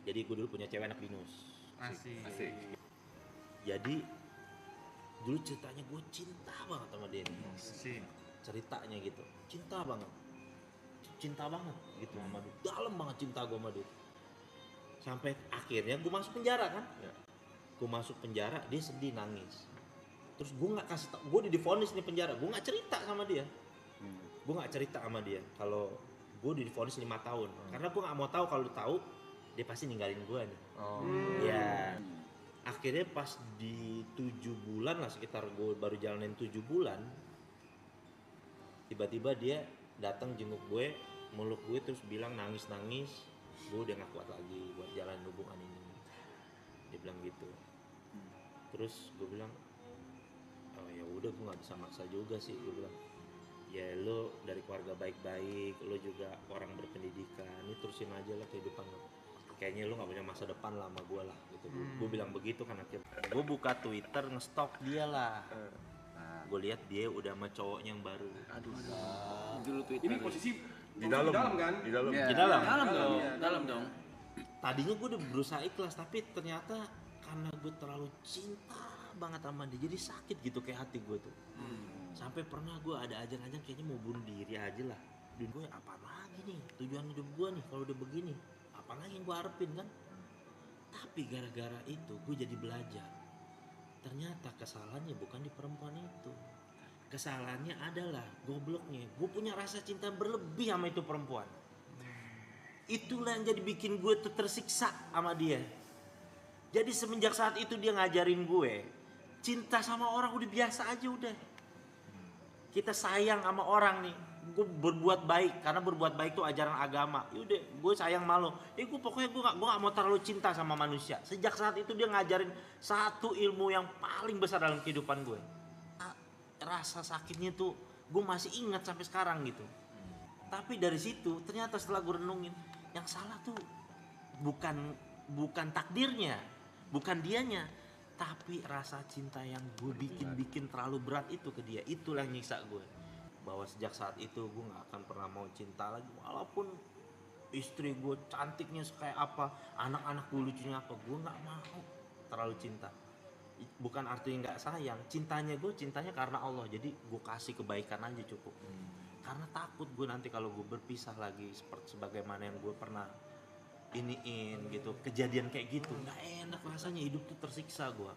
Jadi gue dulu punya cewek anak binus. Asik. Jadi dulu ceritanya gue cinta banget sama dia nih. Asik. Ceritanya gitu, cinta banget gitu sama dia, dalam banget cinta gue sama dia. Sampai akhirnya gue masuk penjara kan. Gue masuk penjara, dia sedih nangis. Terus gue nggak kasih tau, gue udah divonis nih penjara, gue nggak cerita sama dia. Gue nggak cerita sama dia kalau gue udah divonis 5 tahun, karena gue nggak mau tahu, kalau tahu dia pasti ninggalin gue nih. Ya akhirnya pas di 7 bulan lah, sekitar gue baru jalanin 7 bulan, tiba-tiba dia datang jenguk gue, meluk gue, terus bilang nangis-nangis, gue udah gak kuat lagi buat jalan hubungan ini. Dia bilang gitu. Terus gue bilang, oh ya udah, gue nggak bisa maksa juga sih. Gue bilang, ya lo dari keluarga baik-baik, lo juga orang berpendidikan, ini terusin aja lah kehidupan lo. Kayaknya lo nggak punya masa depan lah sama gue lah gitu. Gue bilang begitu kan. Akhirnya gue buka Twitter, ngestok dia lah. Gue lihat dia udah sama cowoknya yang baru. Dulu Twitter. Ini posisi Di dalam kan? Di dalam. Ya, Di dalam? Dalam dong. Tadinya gue udah berusaha ikhlas, tapi ternyata karena gue terlalu cinta banget sama dia, jadi sakit gitu kayak hati gue tuh. Sampai pernah gue ada ajan-ajan kayaknya mau bunuh diri aja lah. Dan gue apa lagi nih tujuan hidup gue nih kalau udah begini, apa lagi yang gue harapin kan. Tapi gara-gara itu gue jadi belajar, ternyata kesalahannya bukan di perempuan itu. Kesalahannya adalah gobloknya gue punya rasa cinta berlebih sama itu perempuan. Itulah yang jadi bikin gue tuh tersiksa sama dia. Jadi semenjak saat itu dia ngajarin gue, cinta sama orang udah biasa aja udah. Kita sayang sama orang nih, gue berbuat baik, karena berbuat baik itu ajaran agama. Yaudah, gue sayang malu. Pokoknya gue gak mau terlalu cinta sama manusia. Sejak saat itu dia ngajarin satu ilmu yang paling besar dalam kehidupan gue. Rasa sakitnya tuh gue masih ingat sampai sekarang gitu. Tapi dari situ ternyata setelah gue renungin, yang salah tuh bukan takdirnya, bukan dianya, tapi rasa cinta yang gue bikin terlalu berat itu ke dia. Itulah yang nyiksa gue. Bahwa sejak saat itu gue gak akan pernah mau cinta lagi, walaupun istri gue cantiknya kayak apa, anak-anak gue lucunya apa, gue gak mau terlalu cinta. Bukan artinya gak sayang, cintanya karena Allah. Jadi gue kasih kebaikan aja cukup. Karena takut gue nanti kalau gue berpisah lagi seperti sebagaimana yang gue pernah iniin gitu, kejadian kayak gitu, nggak enak rasanya, hidup tuh tersiksa gue.